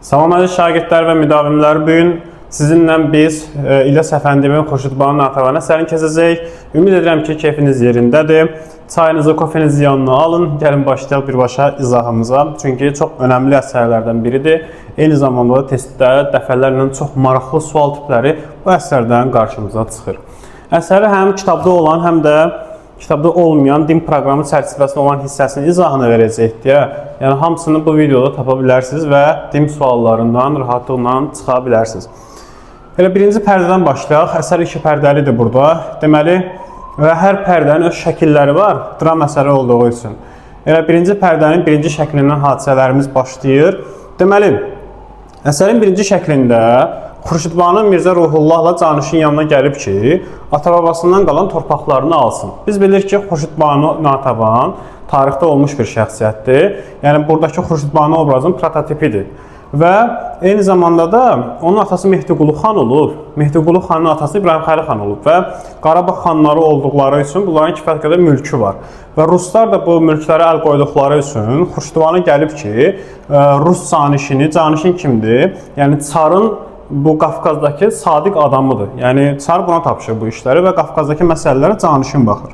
Salam əziz şagirdlər və müdavimlər, bugün sizinlə biz İlyas Əfəndiyevin Xurşudbanu Natəvan əsərini keçəcəyik. Ümid edirəm ki, keyfiniz yerindədir. Çayınızı, kofenizi yanına alın. Gəlin başlayaq birbaşa izahımıza. Çünki çox önəmli əsərlərdən biridir. Eyni zamanda da testdə dəfələrlə çox maraqlı sual tipləri bu əsərdən qarşımıza çıxır. Əsəri həm kitabda olan, həm də kitabda olmayan din proqramı çərçivəsində olan hissəsinin izahını verəcək deyə. Yəni hamısını bu videoda tapa bilərsiniz və din suallarından rahatlıqla çıxa bilərsiniz. Elə birinci pərdədən başlayaq. Əsər 2 pərdəlidir burada. Deməli, və hər pərdənin öz şəkilləri var, dram əsəri olduğu üçün. Elə birinci pərdənin birinci şəklindən hadisələrimiz başlayır. Deməli, əsərin birinci şəklində Xurşudbanu Mirzə Ruhullahla Canişin yanına gəlib ki, ata-babasından qalan torpaqlarını alsın. Biz bilirik ki, Xurşudbanu Natəvan tarixdə olmuş bir şəxsiyyətdir. Yəni, buradakı Xurşudbanu obrazın prototipidir. Və eyni zamanda da onun atası Mehdiqulu xan olub. Mehdiqulu xanın atası İbrahim Xəlil xan olub və Qarabağ xanları olduqları üçün bunların kifayət qədər mülkü var. Və ruslar da bu mülklərə əl qoyduqları üçün Xurşudbanu gəlib ki, Rus Canişin kimdir? Yəni, Çarın bu Qafqazdakı sadiq adamıdır. Yəni, Çar buna tapışır bu işləri və Qafqazdakı məsələlərə Canişin baxır.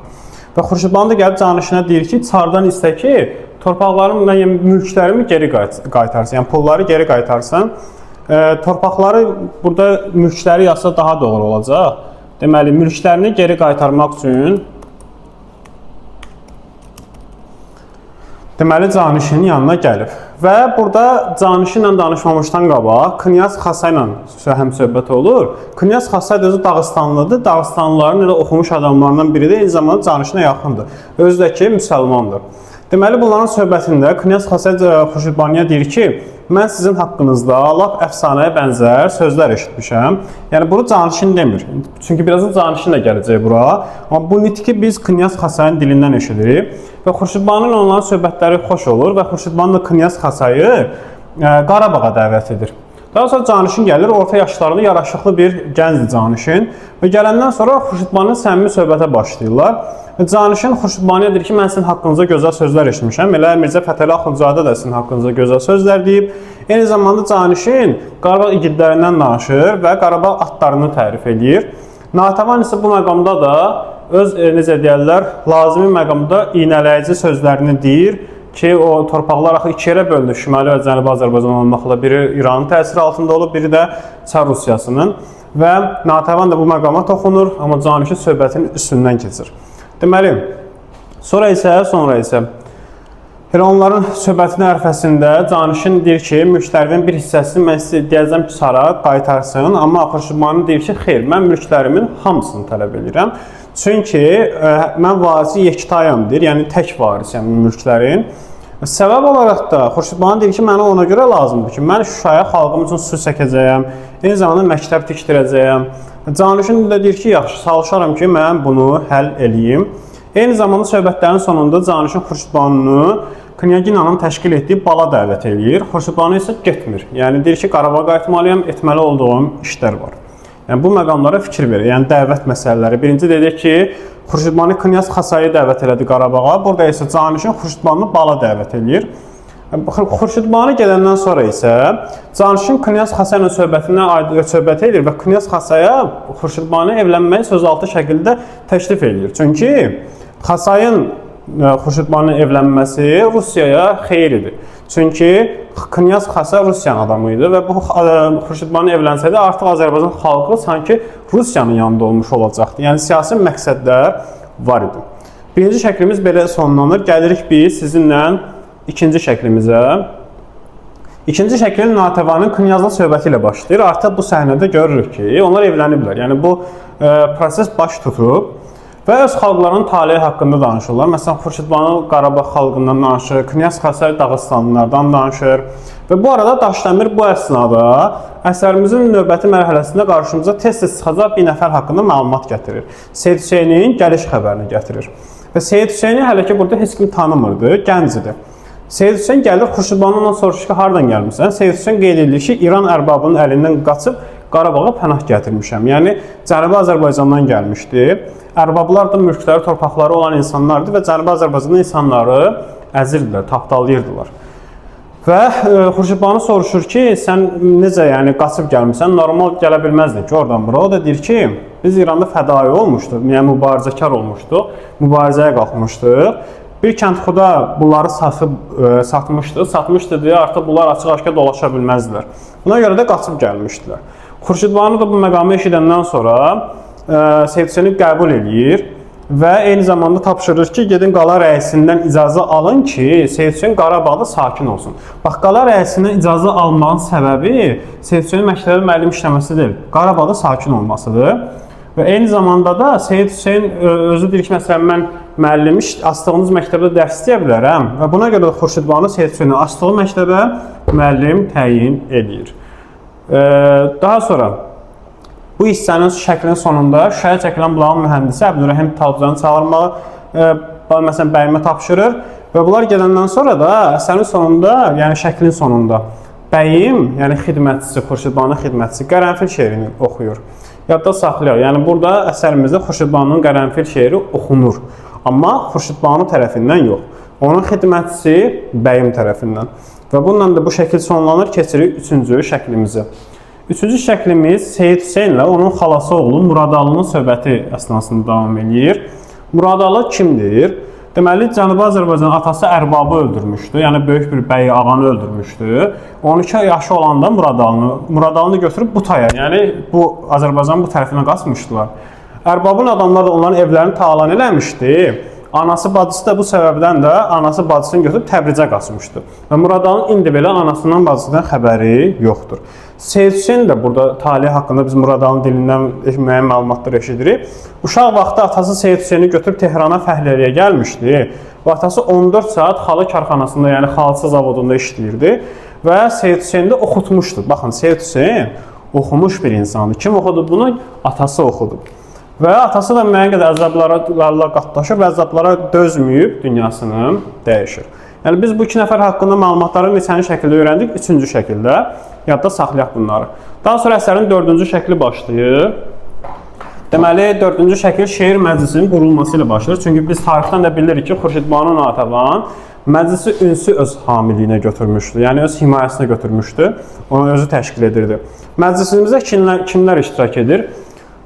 Və Xurşudbanu da gəlib Canişinə deyir ki, Çardan istə ki, torpaqlarımı, yəni mülklərimi geri qaytarsın, yəni pulları geri qaytarsan. Torpaqları, burada mülkləri yazsa daha doğru olacaq. Deməli, mülklərini geri qaytarmaq üçün deməli, Canişinin yanına gəlib. Və burada Canişinlə danışmamışdan qabaq Knyaz Xasay ilə həm söhbət olur. Knyaz Xasay da özü Dağıstanlıdır. Dağıstanlıların elə oxumuş adamlarından biridir. Eyni zamanda Canişinə yaxındır. Özü də ki, müsəlmandır. Deməli, bunların söhbətində Knyaz Xasay Xurşudbanuya deyir ki, mən sizin haqqınızda lap əfsanəyə bənzər sözlər eşitmişəm. Yəni, bunu Canişin demir. Çünki birazdan Canişin də gələcək bura. Amma bu nitqi biz Knyaz Xasayın dilindən eşidirik. Və Xurşudbanun onların söhbətləri xoş olur və Xurşudbanu da Knyaz Xasayı Qarabağa dəvət edir. Daha sonra Canişin gəlir, orta yaşlarında yaraşıqlı bir gəncdir Canişin. Və gələndən sonra Xurşudbanın səmimi söhbətə başlayırlar. Canişin Xurşudbanuya deyir ki, mən sizin haqqınızda gözəl sözlər eşitmişəm. Elə Mirzə Fətəli Axundzadə də sizin haqqınızda gözəl sözlər deyib. Eyni zamanda Canişin Qarabağ igidlərindən danışır və Qarabağ atlarını tərif edir. Natəvan isə bu məqamda da öz, necə deyərlər, lazımi məqamda iynələyici sözlərini deyir ki, o torpaqlar axı iki yerə bölünür. Şimali və Cənubi Azərbaycan olmaqla biri İranın təsiri altında olub, biri də Çar Rusiyasının. Və Natəvan da bu məqama toxunur, amma Canişin söhbətinin üstündən keçir. Deməli, sonra isə onların söhbətinin ərəfəsində Canişin deyir ki, mülklərimin bir hissəsini mən sizə deyəcəm ki, Çara qaytarsın, amma Xurşudbanu deyir ki, xeyr, mən mülklərimin hamısını tələb edirəm. Çünki mən varisi yektayam deyir, yəni tək varisiyəm mülklərin. Səbəb olaraq da Xurşudbanu deyir ki, mənə ona görə lazımdır ki, mən Şuşaya xalqım üçün su çəkəcəyəm, eyni zamanda məktəb tikdirəcəyəm. Canişin də deyir ki, yaxşı, çalışaram ki, mən bunu həll eləyim. Eyni zamanda söhbətlərin sonunda Canişin Xurşudbanunu Knyaginyanın təşkil etdiyi bala dəvət eləyir. Xurşudbanu isə getmir. Yəni, deyir ki, Qarabağa qayıtmalıyam, etməli olduğum işlər var. Yəni, bu məqamlara fikir verir. Yəni, dəvət məsələləri. Birinci dedik ki, Xurşudbanu Knyaz Xasayı dəvət elədi Qarabağa. Burada isə Canişin Xurşudbanunu bala dəvət eləyir. Xurşudbanu gedəndən sonra isə Canişin Knyaz Xasay ilə söhbət edir və Knyaz Xasaya Xurşudbanu evlənməyi sözaltı şəkildə təklif edir. Çünki Xasayın Xurşudbanın evlənməsi Rusiyaya xeyridir. Çünki Knyaz Xasay Rusiyanın adamı idi və bu Xurşudbanu evlənsəydi artıq Azərbaycan xalqı sanki Rusiyanın yanında olmuş olacaqdı. Yəni, siyasi məqsədlər var idi. Birinci şəklimiz belə sonlanır. Gəlirik biz sizinlə İkinci şəklimizə. İkinci şəklin Natəvanın Knyazla söhbəti ilə başlayır. Artıq bu səhnədə görürük ki, onlar evləniblər. Yəni, bu proses baş tutub və öz xalqlarının taleyi haqqında danışırlar. Məsələn, Xurşudbanu Qarabağ xalqından danışır, Knyaz Xasay Dağıstanlılardan danışır. Və bu arada Daşdəmir bu əsnada əsərimizin növbəti mərhələsində qarşımıza tez-tez çıxacaq bir nəfər haqqında məlumat gətirir. Seyid Hüseynin gəliş xəbərini gətirir. Və Seyid Hüseyni hələ ki, burada heç kim tanımırdı, gənc idi. Seyid Hüseyn gəlir, Xurşudbanundan soruşur ki, hardan gəlmişsən? Seyid Hüseyn qeyd edir ki, İran ərbabının əlindən qaçıb Qarabağa pənah gətirmişəm. Yəni, Cənubi Azərbaycandan gəlmişdi. Ərbablar da mülkləri, torpaqları olan insanlardır və Cənubi Azərbaycanın insanları əzirdilər, tapdalayırdılar. Və Xurşidbanu soruşur ki, sən necə yəni qaçıb gəlmisən, normal gələ bilməzdin ki, oradan bura. O da deyir ki, biz İranda fədai olmuşduq, yəni mübarizəkar olmuşduq, mübarizəyə qalxmışdıq. Bir kəndxuda bunları satmışdı deyə artıq bunlar açıq-aşkar dolaşa bilməzdilər. Buna görə də qaçıb gəlmişdilər. Xurşidbanu da bu məqamı eşidəndən sonra Seyid Hüseyni qəbul eləyir. Və eyni zamanda tapşırır ki, gedin qala rəisindən icazə alın ki, Seyid Hüseyn Qarabağda sakin olsun. Bax, qala rəisindən icazə almağın səbəbi Seyid Hüseyn məktəbdə müəllim işləməsi deyil, Qarabağda sakin olmasıdır. Və eyni zamanda da Seyid Hüseyn özü deyir ki, məsələn, mən müəllim açdığınız məktəbdə dərs istəyə bilərəm. Və buna görə də Xurşidbanu Seyid Hüseyni açdığı məktəbə müəllim təyin edir. Daha sonra bu hissənin şəklinin sonunda Şuşaya çəkilən bulağın mühəndisi Əbdülrəhim Talbuzanı çağırmağı məsələn bəyimə tapşırır və bunlar gedəndən sonra da əsərin sonunda, yəni şəklin sonunda bəyim, yəni xidmətçisi, Xurşidbanının xidmətçisi qərənfil şeirini oxuyur. Yadda saxlayaq, yəni burada əsərimizdə Xurşidbanının qərənfil şeiri oxunur. Amma Xurşidbanu tərəfindən yox, onun xidmətçisi bəyim tərəfindən. Və bununla da bu şəkil sonlanır, keçirik üçüncü şəklimizə. Üçüncü şəklimiz Seyid Hüseynlə onun xalası oğlu Muradalının söhbəti əsnasında davam edir. Muradалы kimdir? Deməli, Cənubi Azərbaycan atası Ərbabı öldürmüşdü, yəni böyük bir bəy ağanı öldürmüşdü. 12 yaşı olanda Muradalını götürüb Butaya, yəni bu Azərbaycanın bu tərəfinə qaçmışdılar. Ərbabın adamları da onların evlərini talan eləmişdi. Anası, bacısı da bu səbəbdən də anası, bacısını götürüb Təbrizə qaçmışdı. Və Muradalının indi belə anasından, bacısından xəbəri yoxdur. Seyid Hüseyn də burada talihi haqqında biz Muradalının dilindən müəyyən məlumatlar eşidirik. Uşaq vaxtı atası Seyid Hüseyni götürüb Tehrana fəhləliyə gəlmişdi. Və atası 14 saat xalı karxanasında, yəni xalça zavodunda işləyirdi. Və Seyid Hüseyni də oxutmuşdu. Baxın, Seyid Hüseyn oxumuş bir insandır. Kim oxudu bunu? Atası oxudu. Və atası da müəyyən qədər əzablarla qatlaşır və əzablara dözməyib dünyasını dəyişir. Yəni biz bu iki nəfər haqqında məlumatları neçənci şəkildə öyrəndik? Üçüncü şəkildə. Yadda saxlayaq bunları. Daha sonra əsərin dördüncü şəkli başlayır. Deməli, dördüncü şəkil şeir məclisinin qurulması ilə başlayır. Çünki biz tarixdən də bilirik ki, Xurşidbanu Natəvan məclisi ünsi öz hamiliyinə götürmüşdü. Yəni öz himayəsinə götürmüşdü. Onu özü təşkil edirdi. Məclisimizdə kimlər iştirak edir?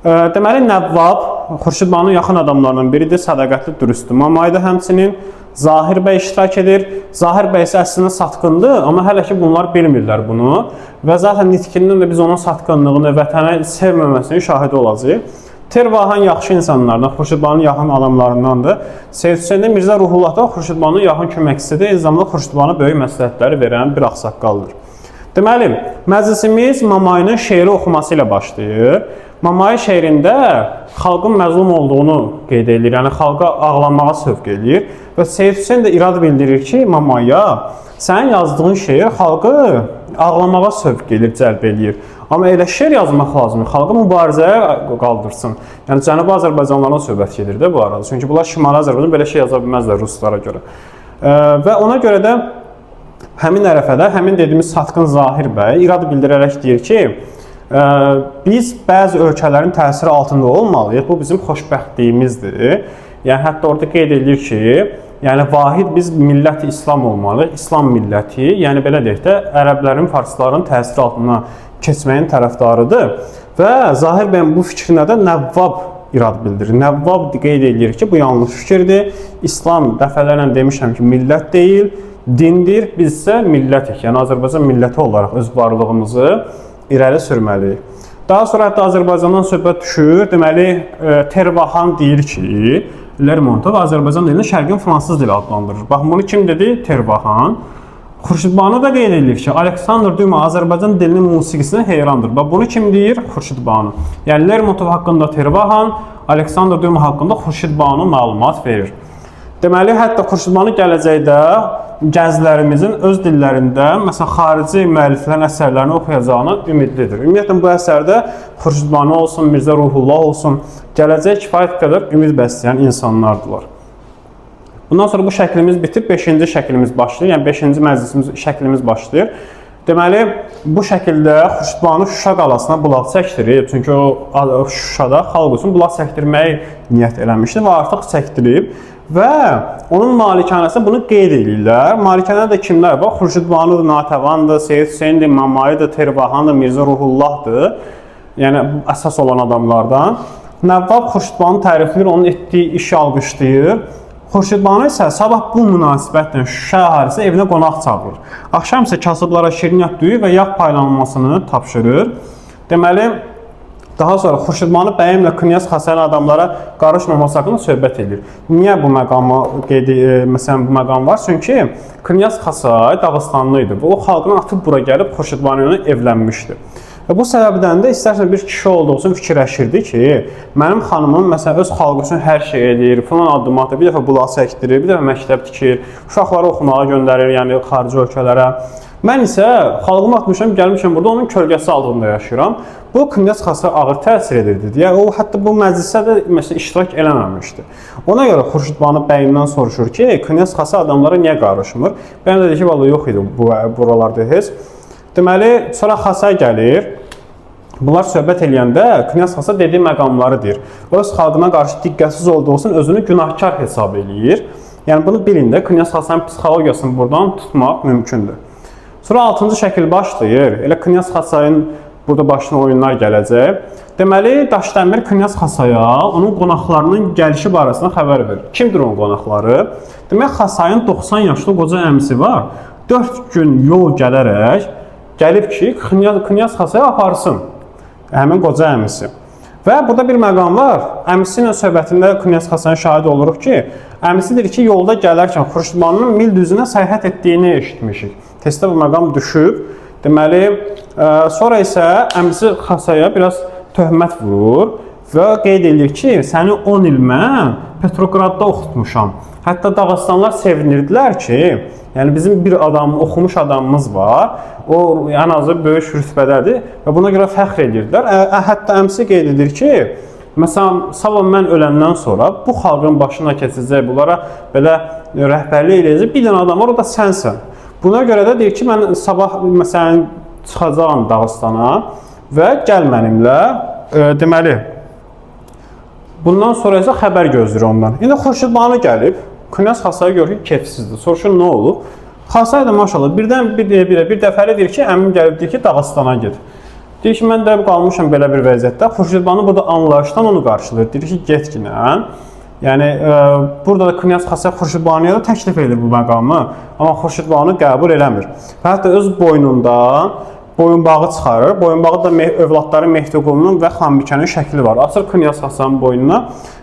Deməli, Nəvvab Xurşidbanının yaxın adamlarından biridir, sədaqətli dürüsttür. Mamayda həmçinin Zahir bəy iştirak edir. Zahir bəy isə əslində satqındır, amma hələ ki bunlar bilmirlər bunu. Və zaten nitkindən də biz onun satqınlığını, vətənə sevməməsini şahidi olacaq. Tervahan yaxşı insanlardan, Xurşidbanının yaxın adamlarındandır. Seyid Hüseyn də Mirzə Ruhullah da Xurşidbanının yaxın köməkçisidir. Eyni zamanda Xurşidbana böyük məsləhətləri verən bir ağsaqqaldır. Deməli, məclisimiz Mamayının şeiri oxuması ilə başlayır. Mamay şeirində xalqın məzlum olduğunu qeyd edir, yəni xalqa ağlanmağa sövq edir. Və Seyid Hüseyn də irad bildirir ki, Mamaya, sənin yazdığın şeir xalqı ağlamağa sövq edir, cəlb edir. Amma elə şeir yazmaq lazımdır, xalqı mübarizəyə qaldırsın. Yəni Cənubi Azərbaycanlardan söhbət gedir də bu arada. Çünki bunlar Şimali Azərbaycan belə şey yaza bilməzlər ruslara görə. Və ona görə də həmin ərəfədə, həmin dediyimiz Satqın Zahir bəy irad bildirərək deyir ki, biz bəzi ölkələrin təsiri altında olmalıyıq. Bu bizim xoşbəxtliyimizdir. Yəni hətta orada qeyd edilir ki, yəni vahid biz milləti İslam olmalıyıq. İslam milləti, yəni belə deyək də, ərəblərin, farsların təsiri altına keçməyin tərəfdarıdır. Və Zahir bəyin bu fikrinə də Nəvvab irad bildirir. Nəvvab qeyd edilir ki, bu yanlış fikirdir. İslam dəfələrlə demişəm ki, millət deyil, dindir. Biz isə millətik, yəni Azərbaycan milləti olaraq öz varlığımızı irəli sürməliyik. Daha sonra hətta Azərbaycandan söhbət düşür. Deməli, Tervahan deyir ki, Lermontov Azərbaycan dilini şərqin fransız dili adlandırır. Bax, bunu kim dedi? Tervahan. Xurşidbanu da qeyd edilir ki, Aleksandr Düma Azərbaycan dilinin musiqisinə heyrandır. Bax, bunu kim deyir? Xurşidbanu. Yəni, Lermontov haqqında Tervahan, Aleksandr Düma haqqında Xurşidbanu məlumat verir. Deməli, hətta Xurşidbanu gələcəkdə gəzilərimizin öz dillərində, məsələn, xarici müəlliflərin əsərlərini oxuyacağına ümidlidir. Ümumiyyətlə, bu əsərdə Xurşidbanu olsun, Mirzə Ruhullah olsun, gələcək kifayət qədər ümid bəsləyən insanlardılar. Bundan sonra bu şəklimiz bitib, 5-ci şəklimiz başlayır, yəni 5-ci məclisimiz şəklimiz başlayır. Deməli, bu şəkildə Xurşidbanu Şuşa qalasına bulaq çəkdirib, çünki o Şuşada xalq üçün bulaq çəkdirməyi niyyət eləmişdi və artıq çəkdirib. və onun malikanəsində bunu qeyd edirlər. Malikanədə də kimlər var? Xurşidbanudur, Natəvandır, Seyid Hüseyndir, Mamayıdır, Tervahandır, Mirzə Ruhullahdır. Yəni əsas olan adamlardan. Nəvvab Xurşidbanu tərifləyir, onun etdiyi işi alqışlayır. Xurşidbanu isə sabah bu münasibətlə Şuşa əhalisi evinə qonaq çağırır. Axşam isə kasıblara şirniyyat düyü və yağ paylanmasını tapşırır. Deməli, daha sonra Xurşidbanu bəyimlə Knyaz Xəsən adamlara qarışmaması haqqında söhbət edir. Niyə bu məqamı məsələn bu məqam var? Çünki Knyaz Xəsay Dağıstanlı idi. O xalqını atıb bura gəlib Xurşidbanu ilə evlənmişdi. Və bu səbəbdən də istərsən bir kişi olduğu üçün fikirləşirdi ki, mənim xanımım məsələn öz xalqı üçün hər şey edir, falan addım atır, bir dəfə bulaq çəkdirir, bir dəfə məktəb tikir, uşaqları oxumağa göndərir, yəni xarici ölkələrə. Mən isə xalqımı atmışam, gəlmişəm burada onun kölgəsi altında yaşayıram. Bu Knyaz Xəsay ağır təsir edirdi deyə o hətta bu məclisə də məsələn iştirak eləməmişdi. Ona görə Xurşidbanu bəyindən soruşur ki, Knyaz Xəsay adamlara niyə qarışmır? Bəyim dedi ki, vallahi yox idi buralarda heç. Deməli, sonra Xəsay gəlir. Bunlar söhbət eləyəndə Knyaz Xəsay dediyi məqamları deyir. Öz xalqına qarşı diqqətsiz olduğu üçün özünü günahkar hesab eləyir. Yəni bunu bilin də Knyaz Xəsayın psixologiyasını buradan tutmaq mümkündür. Sonra 6-cı şəkil başlayır. Elə Knyaz Xəsayın burada başına oyunlar gələcək. Deməli, Daşdəmir Knyaz Xəsaya onun qonaqlarının gəlişi barəsində xəbər verir. Kimdir onun qonaqları? Demək, Xəsayın 90 yaşlı qoca əmisi var. 4 gün yol gələrək gəlib ki, Knyaz Xəsaya aparsın. Həmin qoca əmisi. Və burada bir məqam var. Əmisi ilə söhbətində Knyaz Xəsayın şahid oluruq ki, əmisi deyir ki, yolda gələrkən Xurşidbanının mil düzünə səyahət etdiyini eşitmişik. Testdə bu məqam düşüb. Deməli, sonra isə əmisi Xəsaya biraz töhmət vurur və qeyd edir ki, səni 10 il mən Petrogradda oxutmuşam. Hətta Dağıstanlar sevinirdilər ki, yəni bizim bir adam, oxumuş adamımız var, o ən azı böyük rütbədədir və buna görə fəxr edirdilər. Hətta əmsi qeyd edir ki, məsələn, sabah mən öləndən sonra bu xalqın başına keçəcək, bunlara belə rəhbərlik eləyəcək bir dənə adam var, o da sənsən. Buna görə də deyir ki, mən sabah məsələn çıxacağam Dağıstana və gəl mənimlə, deməli, bundan sonra isə xəbər gözləyir ondan. İndi Xurşidbanu gəlib, Knyaz Xəsaya görür ki, kefsizdir. Soruşur, nə olub? Xəsay da maşallah birdən bir dəfəli deyir ki, əmim gəlib deyir ki, Dağıstana ged. Deyir ki, mən də qalmışam belə bir vəziyyətdə. Xurşidbanu burada anlayışdan onu qarşılayır. Deyir ki, get ki, nə? Yəni, burada da Knyaz Xəsay Xurşidbanuya da təklif edir bu məqamı. Amma Xurşidbanu qəbul eləmir. Və hətta öz boynundan boyunbağı çıxarır. Boyunbağı da övladları Mehdiqulunun və Xanbikənin şəkli var. Açır Knyaz Xəsayın boynuna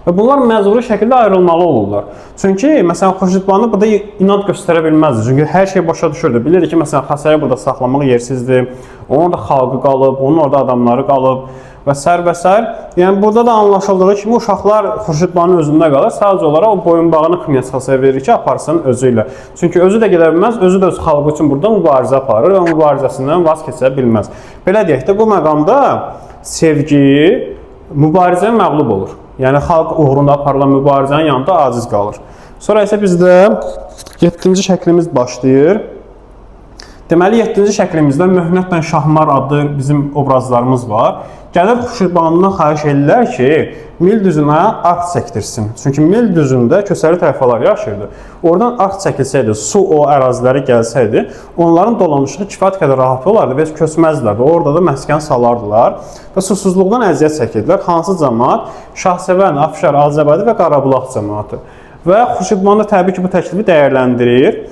və bunlar məcburi şəkildə ayrılmalı olurlar. Çünki, məsələn, Xurşidbanu burada inad göstərə bilməzdir. Çünki hər şey başa düşürdü. Bilir ki, məsələn, Xəsayı burada saxlamaq yersizdir. Onun orada xalqı qalıb, onun orada adamları qalıb və s. Yəni, burada da anlaşıldığı kimi uşaqlar Xurşidbanın özündə qalır. Sadəcə olaraq o boyunbağını Knyaz Xəsaya verir ki, aparsın özü ilə. Çünki özü də gedə bilməz, özü də öz xalqı üçün burada mübarizə aparır və mübarizəsindən vaz keçə bilməz. Belə deyək də, bu məqamda sevgi mübarizəyə məğlub olur. Yəni, xalq uğrunda aparılan mübarizənin yanında aciz qalır. Sonra isə bizdə 7-ci şəklimiz başlayır. Deməli, 7-ci şəklimizdə Möhnətlə Şahmar adlı bizim obrazlarımız var. Gəlib Xurşidbanından xahiş edirlər ki, mil düzünə arx çəkdirsin. Çünki mil düzündə köçəri tayfalar yaşayırdı. Oradan arx çəkilsəydi, su o əraziləri gəlsəydi, onların dolanışığı kifayət qədər rahat olardı və köçməzdilər. Orada da məskən salardılar və susuzluqdan əziyyət çəkirdilər. Hansı cəmaat? Şahsevən, Afşar, Azəbədi və Qarabulaq cəmaatı. Və Xurşidbanu təbii ki, bu təklifi dəyərləndirir.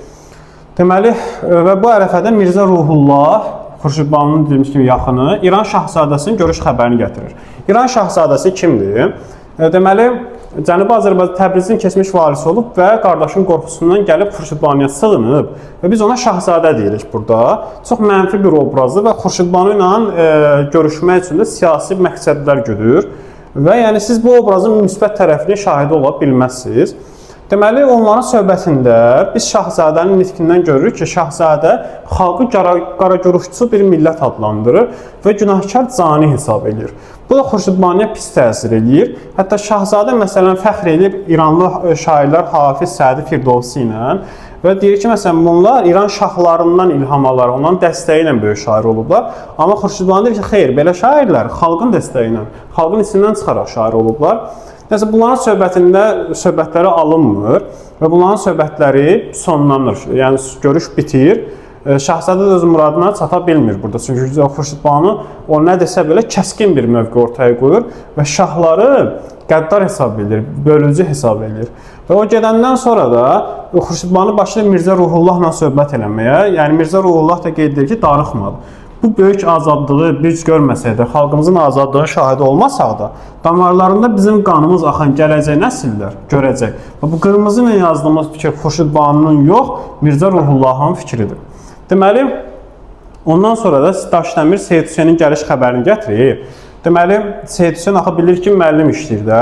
Deməli, və bu ərəfədə Mirzə Ruhullah, Xurşidbanının dediyimiz kimi yaxını, İran Şahzadəsinin görüş xəbərini gətirir. İran Şahzadəsi kimdir? Deməli, Cənubi Azərbaycan Təbrizin keçmiş valisi olub və qardaşın qorxusundan gəlib Xurşidbanuya sığınıb və biz ona Şahzadə deyirik burada. Çox mənfi bir obrazdır və Xurşidbanu ilə görüşmək üçün də siyasi məqsədlər güdür və yəni siz bu obrazın müsbət tərəfini şahidi ola bilməzsiniz. Deməli, onların söhbətində biz Şahzadənin nitqindən görürük ki, Şahzadə xalqı qaragörüşçü bir millət adlandırır və günahkar cani hesab edir. Bu da Xurşidbanuya pis təsir edir. Hətta Şahzadə məsələn fəxr edib İranlı şairlər Hafiz Sədi Firdovsi ilə Və deyir ki, məsələn, bunlar İran şahlarından ilham alaraq, onların dəstəyi ilə böyük şair olublar. Amma Xurşidbanu deyir ki, xeyr, belə şairlər xalqın dəstəyi ilə, xalqın içindən çıxaraq şair olublar. Nəsə, bunların söhbətləri alınmır və bunların söhbətləri sonlanır, yəni görüş bitir. Şahzadə də öz muradına çata bilmir burada. Çünki Xurşidbanu o nə desə belə kəskin bir mövqe ortaya qoyur və şahları qəddar hesab edir, bölücü hesab edir. Və o gedəndən sonra da Xurşidbanu başlayır Mirzə Ruhullahla söhbət eləməyə. Yəni Mirzə Ruhullah da qeyd edir ki, darıxmadı. Bu böyük azadlığı biz görməsək də, xalqımızın azadlığının şahidi olmasaq da, damarlarında bizim qanımız axan gələcək nəsillər görəcək. Və bu qırmızı ilə yazdığımız fikir Xurşidbanunun yox, Mirzə Ruhullahın fikridir. Deməli, ondan sonra da Daşdəmir Seyid Hüseynin gəliş xəbərini gətirir. Deməli, Seyid Hüseyn axı bilir ki, müəllim işləyir də.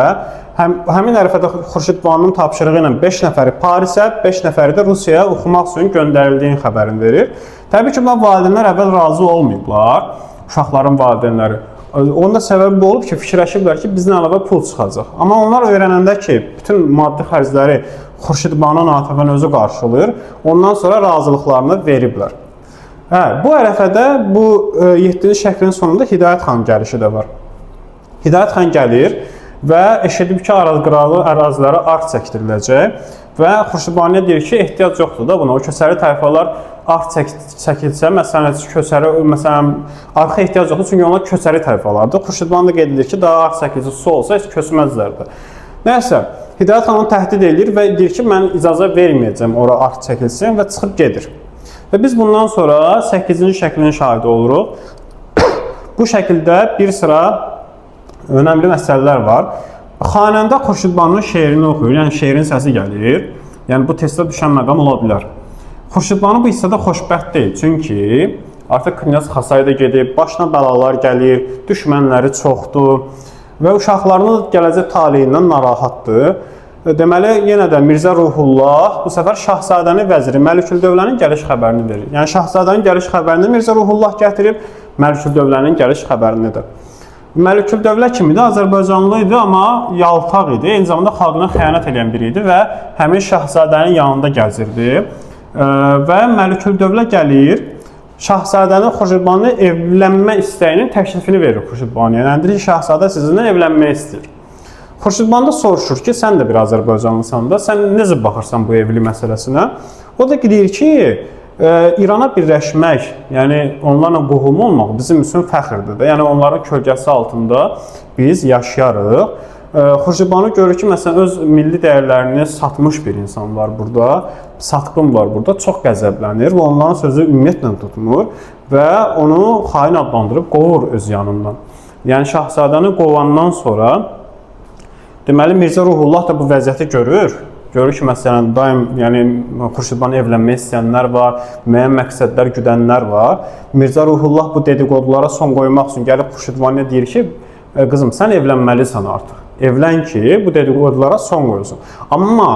Həmin ərəfədə Xurşidbanunun tapşırığı ilə 5 nəfəri Parisə, 5 nəfəri də Rusiyaya oxumaq üçün göndərildiyini xəbərini verir. Təbii ki, bu valideynlər əvvəl razı olmayıblar, uşaqların valideynləri. Onun da səbəbi bu olub ki, fikirləşiblər ki, bizdən əlavə pul çıxacaq. Amma onlar öyrənəndə ki, bütün maddi xərcləri Xurşidbanu Natəfən özü qarşılayır, ondan sonra razılıqlarını veriblər. Bu ərəfədə bu 7-ci şəklin sonunda Hidayət xan gəlişi də var. Hidayət xan gəlir və eşidib ki, Araz-Qıralı ərazilərə arx çəkdiriləcək və Xurşidbanuya deyir ki, ehtiyac yoxdur da buna. O köçəri tayfalar arx çəkilsə, məsələn, arxa ehtiyac yoxdur, çünki onlar köçəri tayfalardır. Xurşidbanu da qeyd edir ki, daha arx çəkilsə su olsa heç köçməzlərdi. Nəysə, Hidayət xanı təhdid edir və deyir ki, mən icazə verməyəcəm ora arx çəkilsin və çıxıb gedir. Və biz bundan sonra 8-ci şəklin şahidi oluruq. Bu şəkildə bir sıra önəmli məsələlər var. Xanəndə Xurşidbanunun şeirini oxuyur, yəni şeirin səsi gəlir. Yəni bu testdə düşən məqam ola bilər. Xurşidbanu bu hissədə xoşbəxt deyil, çünki artıq Knyaz Xasay da gedib, başına bəlalar gəlir, düşmənləri çoxdur və uşaqlarının gələcək taleyindən narahatdır. Deməli, yenə də Mirzə Ruhullah bu səfər Şahzadənin vəziri Məliküldövlənin gəliş xəbərini verir. Yəni Şahzadənin gəliş xəbərini Mirzə Ruhullah gətirib, Məliküldövlənin gəliş xəbərini də. Məliküldövlə kimi də Azərbaycanlı idi, amma yaltaq idi. Eyni zamanda xalqına xəyanət edən biri idi və həmin Şahzadənin yanında gəzirdi. Və Məliküldövlə gəlir, Şahzadənin Xurşidbanuna evlənmə istəyinin təklifini verir Xurşidbanuya. Yəni deyir ki, Şahzadə sizinlə evlənmək istəyir. Xurşidbanu da soruşur ki, sən də bir Azərbaycanlısan da, sən necə baxırsan bu evlilik məsələsinə? O da deyir ki, İrana birləşmək, yəni onlarla qohum olmaq bizim üçün fəxrdir də. Yəni onların kölgəsi altında biz yaşayarıq. Xurşidbanu görür ki, məsələn, öz milli dəyərlərini satmış bir insan var burada, satqın var burada, çox qəzəblənir və onların sözü ümumiyyətlə tutmur və onu xain adlandırıb qovur öz yanından. Yəni Şahzadəni qovandan sonra deməli Mirzə Ruhullah da bu vəziyyəti görür. Görür ki, məsələn, daim Xurşidbanu evlənmək istəyənlər var, müəyyən məqsədlər güdənlər var. Mirzə Ruhullah bu dedikodulara son qoymaq üçün gəlib Xurşidbanuya deyir ki, qızım, sən evlənməlisən artıq. Evlən ki, bu dedikodulara son qoyulsun. Amma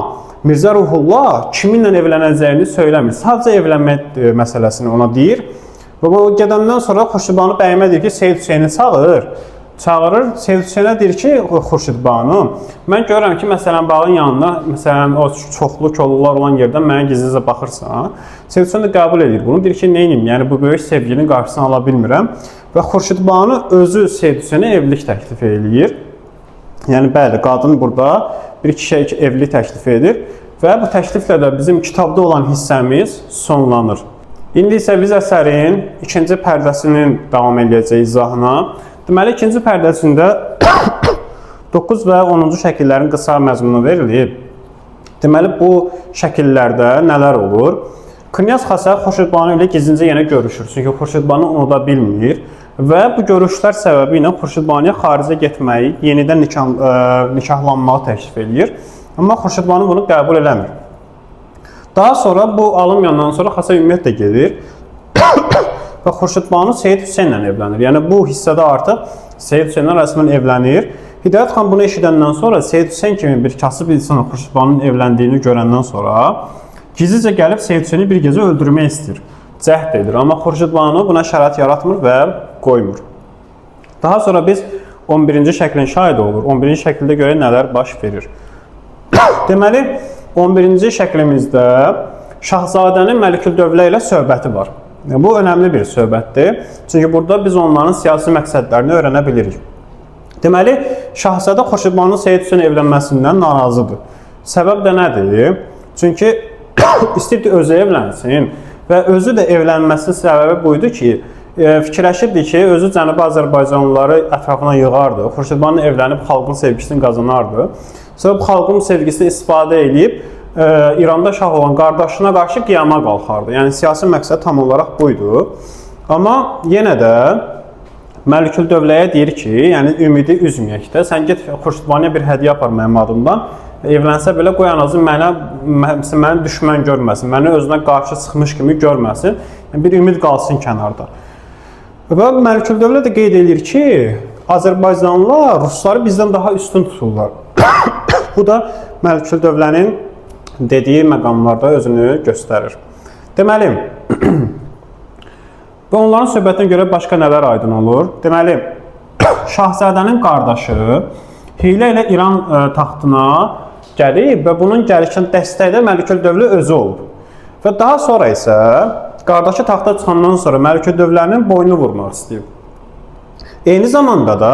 Mirzə Ruhullah kiminlə evlənəcəyini söyləmir. Sadəcə evlənmək məsələsini ona deyir. Və o gedəndən sonra Xurşidbanu bəyimə deyir ki, Seyid Hüseyni çağırır. Seyid Hüseynə deyir ki, Xurşidbanu, mən görürəm ki, məsələn, bağın yanında, məsələn, o çoxlu kollular olan yerdən mənə gizlicə baxırsan. Seyid Hüseyn də qəbul edir bunu. Deyir ki, neyinim, yəni bu böyük sevginin qarşısını ala bilmirəm. Və Xurşidbanu özü Seyid Hüseynə evlilik təklif edir. Yəni, bəli, qadın burada bir kişiyə evlilik təklif edir və bu təkliflə də bizim kitabda olan hissəmiz sonlanır. İndi isə biz əsərin ikinci pərdəsinin davam edəcək izahına. Deməli, ikinci pərdəsində 9 və 10-cu şəkillərin qısa məzmunu verilib. Deməli, bu şəkillərdə nələr olur? Knyaz Xasay Xurşidbanu ilə gizlincə yenə görüşür. Çünki Xurşidbanu unuda bilmir. Və bu görüşlər səbəbi ilə Xurşidbanuya xaricə getməyi, yenidən nikahlanmağı təklif edir. Amma Xurşidbanu bunu qəbul eləmir. Daha sonra bu alınmayandan sonra Xasay ümumiyyətlə gedir və Xurşidbanu Seyid Hüseynlə evlənir. Yəni bu hissədə artıq Seyid Hüseynlə rəsmən evlənir. Hidayət xan bunu eşidəndən sonra Seyid Hüseyn kimi bir kasıb insan Xurşidbanunun evləndiyini görəndən sonra gizlicə gəlib Seyid Hüseyni bir gecə öldürmək istəyir. Cəhd edir. Amma Xurşidbanu buna şərait yaratmır və qoymur. Daha sonra biz 11-ci şəklin şahidi olur. 11-ci şəkildə görə nələr baş verir. Deməli, 11-ci şəklimizdə Şahzadənin Məliküldövlə ilə söhbəti var. Bu önəmli bir söhbətdir. Çünki burada biz onların siyasi məqsədlərini öyrənə bilirik. Deməli, Şahzadə Xurşidbanu Seyid Hüseyn evlənməsindən narazıdır. Səbəb də nədir? Çünki istəyirdi özü evlənsin və özü də evlənməsinin səbəbi buydu ki, fikirləşirdi ki, özü Cənubi Azərbaycanlıları ətrafına yığardı. Xurşidbanu evlənib xalqın sevgisini qazanardı. Sonra bu xalqın sevgisini istifadə edib İranda şah olan qardaşına qarşı qiyama qalxardı. Yəni siyasi məqsəd tam olaraq buydu. Amma yenə də Məliküldövləyə deyir ki, yəni ümidi üzməyək də, sən get Xurşidbanuya bir hədiyyə apar mənim adımdan, evlənsə belə qoy anacı məni düşmən görməsin, məni özünə qarşı çıxmış kimi görməsin, yəni bir ümid qalsın kənarda. Və Məliküldövlə də qeyd edir ki, Azərbaycanlılar Rusları bizdən daha üstün tuturlar. Bu da Məliküldövlənin dediyi məqamlarda özünü göstərir. Deməli, və onların söhbətinə görə başqa nələr aydın olur? Deməli, Şahzadənin qardaşı hiylə ilə İran taxtına gəlib və bunun gəlişini dəstəkdə Məliküldövlə özü olub. Və daha sonra isə qardaşı taxta çıxandan sonra Məliküldövlənin boynunu vurmaq istəyib. Eyni zamanda da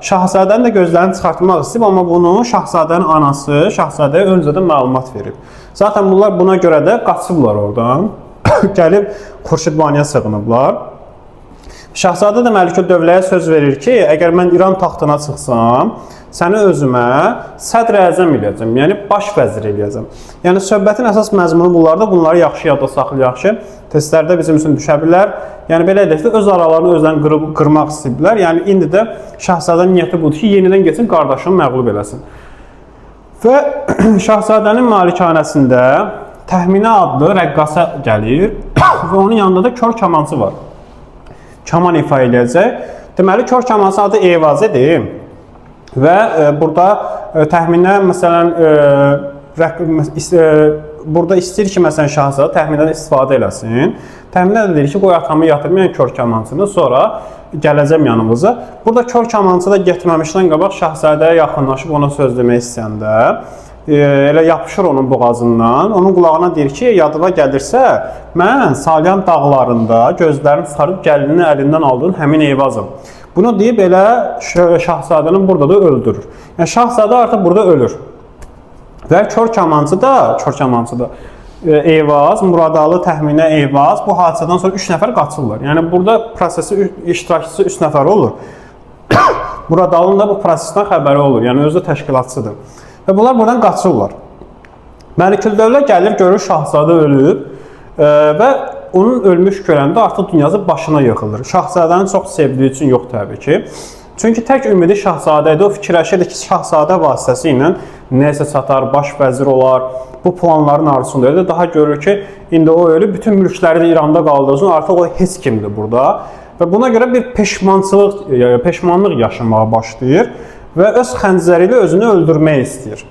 Şahzadənin də gözlərini çıxartmaq istəyib, amma bunu Şahzadənin anası Şahzadəyə öncədən məlumat verib. Zaten bunlar buna görə də qaçıblar oradan. Gəlib Xurşidbanuya sığınıblar. Şahzadə də Məliküldövləyə söz verir ki, əgər mən İran taxtına çıxsam, səni özümə sədr əzəm eləyəcəm, yəni baş vəzir eləyəcəm. Yəni söhbətin əsas məzmunu bunlarda, bunları yaxşı yadda saxlayaq ki, testlərdə bizim üçün düşə bilər. Yəni belə edək də öz aralarını özlərini qırmaq istəyiblər. Yəni indi də Şahzadənin niyyəti budur ki, yenidən geçsin qardaşını məğlub eləsin. Və Şahzadənin malikanəsində Təxminə adlı rəqqasa gəlir və onun yanında da kör kamançı var. Kaman ifa eləyəcək. Deməli, kör kamançı adı Eyvazədir və burada Təxminə məsələn burada istəyir ki, məsələn Şahzadə Təxminədən istifadə eləsin. Təxminə də deyir ki, qoy atamı yatırmayın kör kamançını, sonra gələcəm yanımıza. Burada kör kamançı da getməmişdən qabaq Şahzadəyə yaxınlaşıb ona söz demək istəyəndə elə yapışır onun boğazından, onun qulağına deyir ki, yadıma gəlirsə, mən Salyan dağlarında gözlərini sarıb gəlinini əlindən aldığın həmin Eyvazım. Bunu deyib elə Şahzadənin burada da öldürür. Yəni Şahzadə artıq burada ölür. Və kör kamançı da Eyvaz, Muradalı, Təxminə, Eyvaz bu hadisədən sonra 3 nəfər qaçırlar. Yəni burada prosesi iştirakçısı 3 nəfər olur. Muradalının da bu prosesdən xəbəri olur. Yəni özü də təşkilatçıdır. Və bunlar buradan qaçırlar. Məliküldövlə gəlir, görür Şahzadə ölüb və onun ölmüş görəndə artıq dünyası başına yıxılır. Şahzadəni çox sevdiyi üçün yox təbii ki. Çünki tək ümidi Şahzadə idi. O fikirləşirdi ki, Şahzadə vasitəsilə nəsə çatar, baş vəzir olar. Bu planların arasında daha görür ki, indi o ölüb, bütün mülkləri də İranda qaldığı üçün artıq o heç kimdir burada. Və buna görə bir peşmanlıq yaşamağa başlayır və öz xəncəri ilə özünü öldürmək istəyir.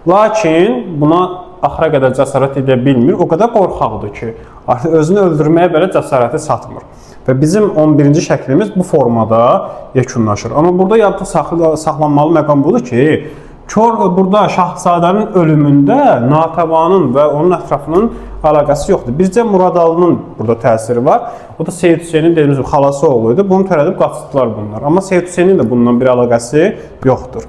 Lakin buna axıra qədər cəsarət edə bilmir. O qədər qorxaqdır ki, artıq özünü öldürməyə belə cəsarəti çatmır. Və bizim 11-ci şəklimiz bu formada yekunlaşır. Amma burada yadda saxlanmalı məqam budur ki, burada Şahzadənin ölümündə Natəvanın və onun ətrafının əlaqəsi yoxdur. Bizcə Muradalının burada təsiri var. O da Seyid Hüseynin dediyimiz xalası oğlu idi. Bunu törədib qaçdılar bunlar. Amma Seyid Hüseynin də bundan bir əlaqəsi yoxdur.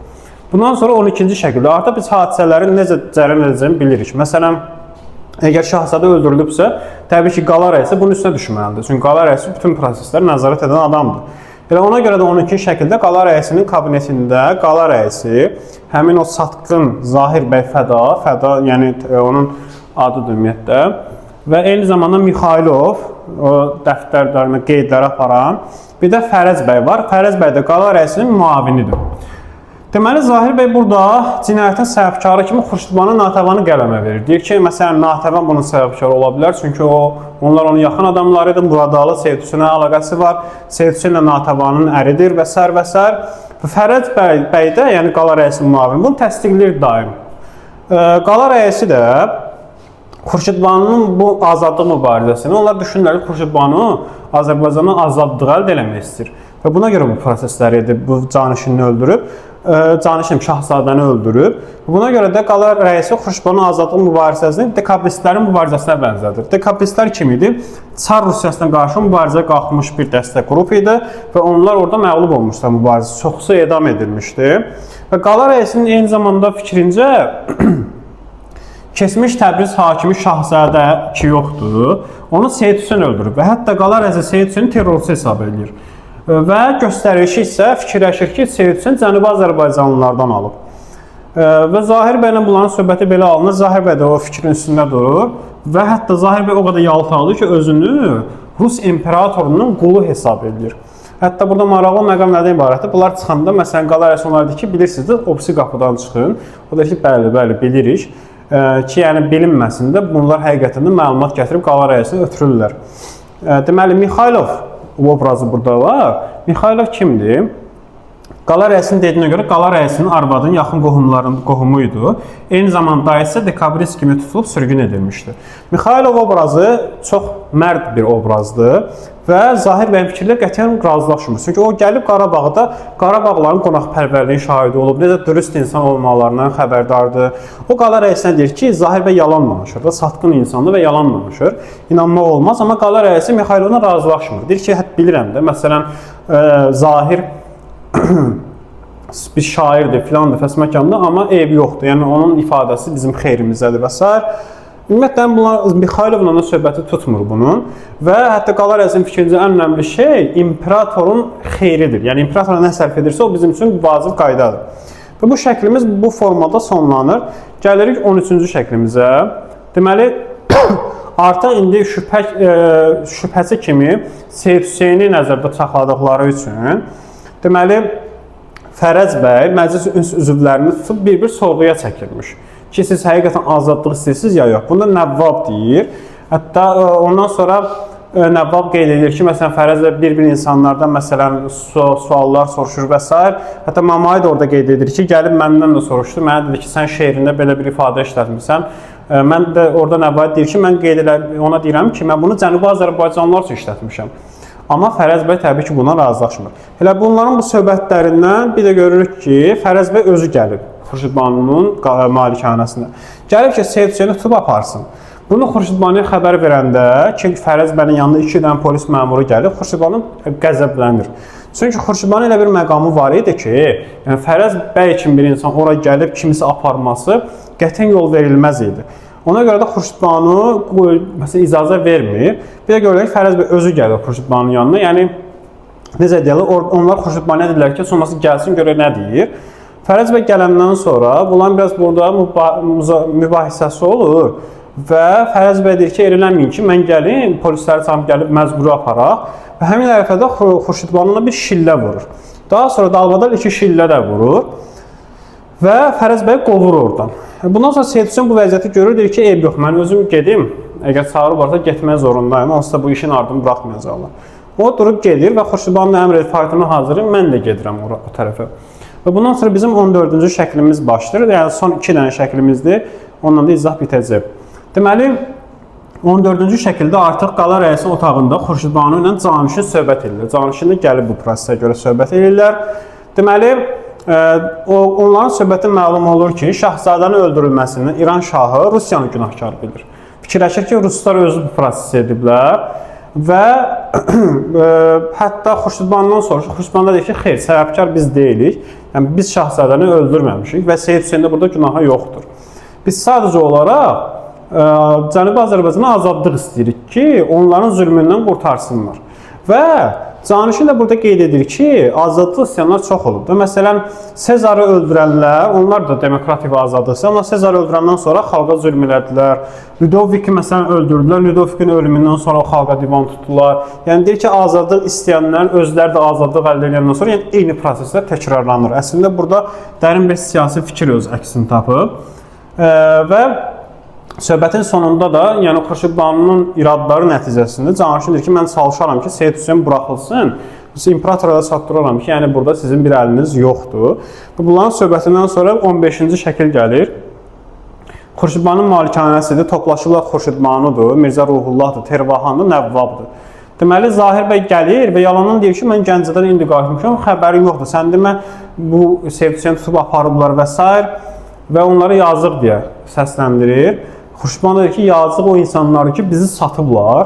Bundan sonra 12-ci şəkildə artıq biz hadisələrin necə cərəyan edəcəyini bilirik. Məsələn, əgər Şahzadə öldürülübsə, təbii ki, qala rəisi bunun üstünə düşməlidir. Çünki qala rəisi bütün prosesləri nəzarət edən adamdır. Elə ona görə də 12-ci şəkildə qala rəisinin kabinetində qala rəisi, həmin o satqın Zahir bəy Fəda, yəni onun adıdır ümumiyyətlə, və eyni zamanda Mixailov, o dəftərlərinə qeydlər aparan, bir də Fərəz bəy var. Fərəz bəy də qala rəisinin müavinidir. Deməli, Zahir bəy burada cinayətin səbəbkarı kimi Xurşidbanu Natəvanı qələmə verir. Deyir ki, məsələn, Natəvan bunun səbəbkarı ola bilər, çünki onlar onun yaxın adamları idi, Muradalı, Seyid Hüseynə əlaqəsi var, Seyid Hüseyn ilə Natəvanın əridir və s. və s. Fərəz bəy də, yəni qala rəisinin müavini, bunu təsdiqləyir daim. Qala rəisi də Xurşidbanının bu azadlıq mübarizəsini, onlar düşünürlər ki, Xurşidbanu Azərbaycanı azadlığı əldə eləmək istəyir. Və buna görə bu prosesləri edib, bu canişinini öldürüb. Canişin Şahzadəni öldürüb. Buna görə də qala rəisi Xurşudbanın azadlıq mübarizəsini dekabristlərin mübarizəsinə bənzədir. Dekabristlər kim idi? Çar Rusiyasına qarşı mübarizəyə qalxmış bir dəstə qrup idi və onlar orada məğlub olmuşlar mübarizə. Çoxsu edam edilmişdi. Və qala rəisinin eyni zamanda fikrincə keçmiş Təbriz hakimi Şahzadə ki yoxdur, onu Seyid Hüseyn öldürüb və hətta qala rəisi Seyid Hüseyni terrorçu hesab edir. Və göstərişi isə fikirləşir ki, Seyid Hüseyn Cənubi Azərbaycanlılardan alıb. Və Zahir bəylə bunların söhbəti belə alınır. Zahir bəy də o fikrin üstündə durur və hətta Zahir bəy o qədər yaltaqdır ki, özünü Rus imperatorunun qulu hesab edir. Hətta burada maraqlı məqam nədən ibarətdir? Bunlar çıxanda, məsələn, qala rəisi onlara deyir ki, bilirsiniz də, o birisi qapıdan çıxın. O da ki, bəli, bilirik ki, yəni bilinməsin də bunlar həqiqətən də məlumat gətirib qala rəisini ötürürlər. Deməli, Mixailov obrazı burada var. Mixailov kimdir? Qala rəisinin dediyinə görə qala rəisinin arvadının yaxın qohumuydu. Eyni zamanda isə dekabrist kimi tutulub sürgün edilmişdir. Mixailov obrazı çox mərd bir obrazdır və Zahir bəyin fikirlə qətiyyən razılaşmır. Çünki o gəlib Qarabağda Qarabağların qonaqpərvərliyin şahidi olub, necə dürüst insan olmalarından xəbərdardır. O qala rəisinə deyir ki, Zahir bəy yalan danışır da, satqın insandır və yalan danışır. İnanmaq olmaz, amma qala rəisi Mixailovla razılaşmır. Deyir ki, bilirəm də, məsələn, Zahir bir şairdir, filandır, fəsməkanda, amma eybi yoxdur. Yəni, onun ifadəsi bizim xeyrimizdədir və s. Ümumiyyətlə, Mixailovla da söhbəti tutmur bunun və hətta qala rəisinin fikrincə ən önəmli şey imperatorun xeyridir. Yəni, imperatora nə sərf edirsə, o bizim üçün vacib qaydadır. Və bu şəklimiz bu formada sonlanır. Gəlirik 13-cü şəklimizə. Deməli, artıq indi şübhəçi kimi Seyid Hüseyni nəzərdə saxladıqları üçün deməli, Fərəz bəy məclis üzvlərini tutub bir-bir sorğuya çəkilmiş. Ki, siz həqiqətən azadlıq istəyirsiniz ya yox. Bunda Nəvvab deyir. Hətta ondan sonra Nəvvab qeyd edir ki, məsələn, Fərəz bəy bir-bir insanlardan məsələn, suallar soruşur və s. Hətta Mamay da orada qeyd edir ki, gəlib məndən də soruşdu. Mənə dedi ki, sən şeirində belə bir ifadə işlətmirsən. Mən də orada Nəvvab deyir ki, mən ona deyirəm ki, mən bunu Cənubi Azərbaycanlılar üçün işlətmişəm. Amma Fərəz bəy təbii ki, buna razılaşmır. Elə bunların bu söhbətlərindən bir də görürük ki, Fərəz bəy özü gəlib Xurşudbanının malikanəsinə. Gəlib ki, Seyid Hüseyni tutub aparsın. Bunu Xurşudbanıya xəbər verəndə ki, Fərəz bəyin yanında 2 dənə polis məmuru gəlib, Xurşudbanı qəzəblənir. Çünki Xurşudbanın elə bir məqamı var idi ki, yəni Fərəz bəy kimi bir insan ora gəlib kimisə aparması qətiyyən yol verilməz idi. Ona görə də Xurşudbanu icazə vermir. Bir də görürük ki, Fərəz bəy özü gəlir Xurşudbanın yanına. Yəni, necə deyirlər, onlar Xurşudbanıya deyirlər ki, sonrası gəlsin, görə nə deyir. Fərəz bəy gələndən sonra bunların biraz burada mübahisəsi olur. Və Fərəz bəy deyir ki, eləməyin ki, mən gəlim, polisləri çağırıb gəlib məcburi aparaq. Və həmin ərəfədə Xurşudbanına bir şillə vurur. Daha sonra dalbadal 2 şillə də vurur. Və Fərəz bəy qovur oradan. Bundan sonra Seyid Hüseyn bu vəziyyəti görür, deyir ki, eyb yox, mən özüm gedim, əgər çağırırlarsa getməyə zorundayım, onsuz da bu işin ardını buraxmayacaqlar. O durub gedir və Xurşudbanın əmr edir, faytona hazırım, mən də gedirəm o tərəfə. Və bundan sonra bizim 14-cü şəklimiz başlayır, yəni son 2 dənə şəklimizdir, ondan da izah bitəcək. Deməli, 14-cü şəkildə artıq qala rəisinin otağında Xurşudbanu ilə Canişin söhbət edirlər. Canişin də gəlib bu prosesə görə söhbət edirlər. Deməli, onların söhbəti məlum olur ki, Şahzadənin öldürülməsini İran şahı Rusiyanı günahkar bilir. Fikirləşir ki, Ruslar özü bu prosesi ediblər və hətta Xurşudbandan soruşur. Xurşudban da deyir ki, xeyr, səbəbkar biz deyilik. Yəni, biz Şahzadəni öldürməmişik və Seyid Hüseyndə burada günahı yoxdur. Biz sadəcə olaraq Cənubi Azərbaycana azadlıq istəyirik ki, onların zülmündən qurtarsınlar. Və Canişin də burada qeyd edir ki, azadlıq istəyənlər çox olub. Məsələn, Sezarı öldürənlər, onlar da demokratik və azadlıq istəyir, amma Sezarı öldürəndən sonra xalqa zülm elədilər. Ludoviki məsələn öldürdülər, Ludovikin ölümündən sonra xalqa divan tutdular. Yəni, deyir ki, azadlıq istəyənlər özləri də azadlıq əldə edəndən sonra eyni proseslər təkrarlanır. Əslində, burada dərin bir siyasi fikir öz əksini tapıb. Və söhbətin sonunda da, yəni Xurşudbanının iradları nəticəsində Canişin deyir ki, mən çalışaram ki, Seyid Hüseyn buraxılsın, imperatora da çatdıraram ki, yəni burada sizin bir əliniz yoxdur. Bunların söhbətindən sonra 15-ci şəkil gəlir. Xurşudbanın malikanəsidir, toplaşırlar Xurşudbanudur, Mirzə Ruhullahdır, Tervahandır, Nəvvabdır. Deməli, Zahir bəy gəlir və yalandan deyir ki, mən Gəncədən indi qayıtmışam, xəbərim yoxdur. Sən demə, bu sevdiklərini tutub aparıblar və s. və onlara yazıq deyə səsləndirir. Xurşudbanu deyir ki, yazıq o insanlar ki, bizi satıblar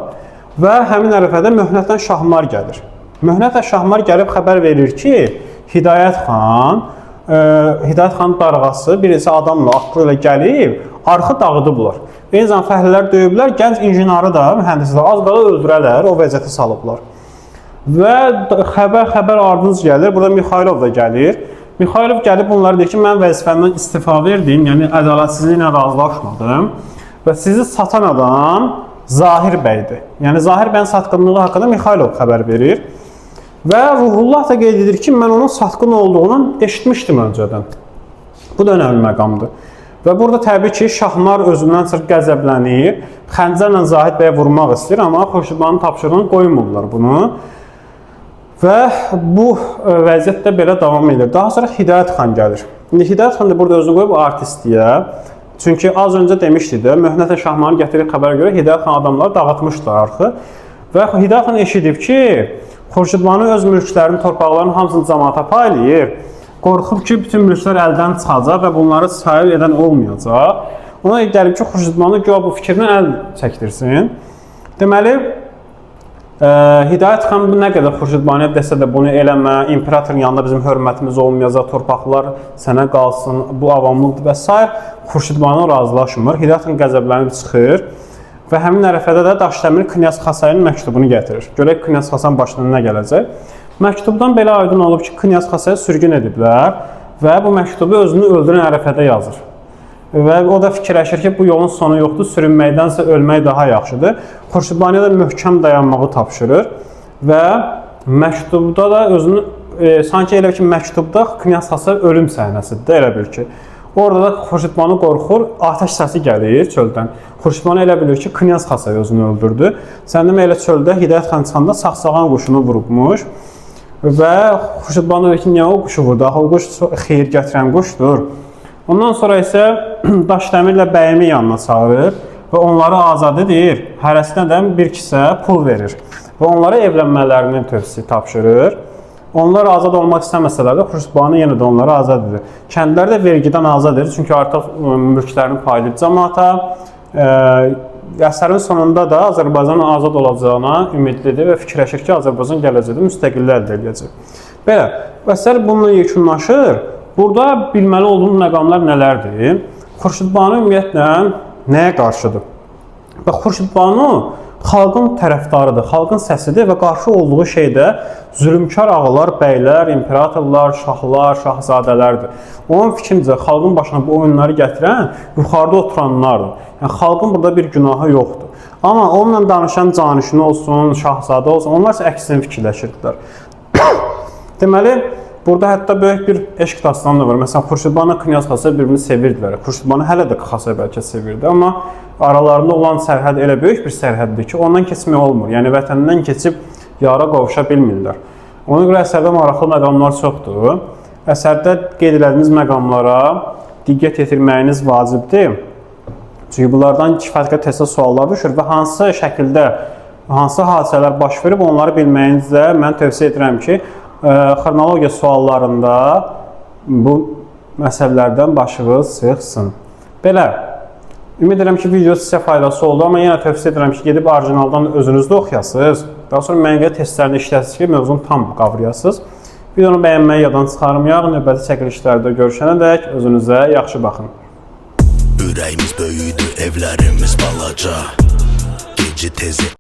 və həmin ərəfədə Möhnətlə Şahmar gəlir. Möhnətlə Şahmar gəlib xəbər verir ki, Hidayət xan darğası birisi adamla, atlı ilə gəlib, arxı dağıdıblar. Eyni zaman fəhlilər döyüblər, gənc injinarı da, mühəndislər az qala öldürərlər, o vəziyyəti salıblar. Və xəbər ardınca gəlir, burada Mixailov da gəlir. Mixailov gəlib onlara deyir ki, mən vəzifəmdən istifa verdim, yəni ədalətsizliklə razılaşmadım və sizi satan adam Zahir bəydir. Yəni Zahir bəyin satqınlığı haqqında Mixailov xəbər verir. Və Ruhullah da qeyd edir ki, mən onun satqın olduğunu eşitmişdim öncədən. Bu da önəmli məqamdır. Və burada təbii ki, Şahmar özündən çox qəzəblənir, xəncərlə Zahid bəyə vurmaq istəyir, amma Xurşudbanın tapşırığını qoymurlar bunu. Və bu vəziyyət də belə davam edir. Daha sonra Hidayət xan gəlir. İndi Hidayət xan da burada özünü qoyub artist deyə. Çünki az öncə demişdi də, Möhnətlə Şahmarın gətirdiyi xəbərə görə Hidayət xan adamları dağıtmışlar arxı. Və Hidayət xan eşidib ki, Xurşudbanu öz mülklərinin, torpaqlarının hamısını cəmaata paylayır. Qorxub ki, bütün mülklər əldən çıxacaq və bunları sahib edən olmayacaq. Ona gəlib ki, Xurşudbanu bu fikirdən əl çəkdirsin. Deməli, Hidayət xan nə qədər Xurşudbanuya desə də bunu eləmə, imperatorun yanında bizim hörmətimiz olmayacaq, torpaqlar sənə qalsın, bu avamlıqdır və s. Xurşudbanu razılaşmır. Hidayət xan qəzəblənib çıxır və həmin ərəfədə də Daşdəmir Knyaz Xasayın məktubunu gətirir. Görək Knyaz Xasan başına nə gələcək. Məktubdan belə aydın olub ki, Knyaz Xasayı sürgün ediblər və bu məktubu özünü öldürən ərəfədə yazır. Və o da fikirləşir ki, bu yolun sonu yoxdur, sürünməkdənsə ölmək daha yaxşıdır. Xurşudbanuya da möhkəm dayanmağı tapşırır və məktubda da özünü, sanki elə ki, məktubda Knyaz Xasay ölüm səhnəsidir, elə bil ki. Orada da Xurşudbanu qorxur, atəş səsi gəlir çöldən. Xurşudbanu elə bilir ki, Knyaz Xasay özünü öldürdü. Sən demə elə çöldə Hidayət xan çıxanda sağsağan quşunu vurubmuş. Və Xurşudbanu deyir ki, niyə o quşu vurdu? O quş xeyir gətirən quşdur. Ondan sonra isə Daşdəmirlə bəyimi yanına çağırır və onları azad edir. Hərəsinə də bir kisə pul verir və onlara evlənmələrini tövsiyə tapşırır. Onlar azad olmaq istəməsələr də Xurşudbanu yenə də onları azad edir. Kəndlər də vergidən azad edir, çünki artıq mülklərini paylayıb cəmaata. Əsərin sonunda da Azərbaycanın azad olacağına ümidlidir və fikirləşir ki, Azərbaycan gələcəkdə müstəqillik əldə edəcək. Belə, əsər bununla yekunlaşır. Burada bilməli olduğumuz məqamlar nələrdir? Xurşudbanu ümumiyyətlə nəyə qarşıdır? Və Xurşudbanu xalqın tərəfdarıdır, xalqın səsidir və qarşı olduğu şeydə zülmkar ağalar, bəylər, imperatorlar, şahlar, şahzadələrdir. Onun fikrincə xalqın başına bu oyunları gətirən yuxarıda oturanlardır. Yəni, xalqın burada bir günahı yoxdur. Amma onunla danışan canişini olsun, şahzadə olsun, onlar isə əksini fikirləşirdilər. Deməli, burada hətta böyük bir eşq dastanı da var. Məsələn, Xurşudbanu Knyaz Xasay birbirini sevirdilər. Xurşudbanu hələ də Xasay bəlkə sevirdi, amma aralarında olan sərhəd elə böyük bir sərhəddir ki, ondan keçmək olmur. Yəni, vətənindən keçib yara qovuşa bilmirlər. Ona görə əsərdə maraqlı məqamlar çoxdur. Əsərdə qeyd edildiyiniz məqamlara diqqət yetirməyiniz vacibdir. Çünki bunlardan kifayət qədər tezdə suallar düşür və hansı şəkildə, hansı hadisələr baş verib onları bilməyinizə mən tövsiyə edirəm ki, xronologiya suallarında bu məsələlərdən başınız çıxsın. Belə, ümid edirəm ki, video sizə faydası oldu, amma yenə tövsiyə edirəm ki, gedib orijinaldan özünüzdə oxuyasınız. Daha sonra mənqə testlərində işləsiniz ki, mövzunu tam qavrayasınız. Videonu bəyənməyi yaddan çıxarmayaq, növbəti çəkilişlərdə görüşənədək özünüzə yaxşı baxın. Ürəyimiz böyüdü, evlərimiz balaca, gecə tezi.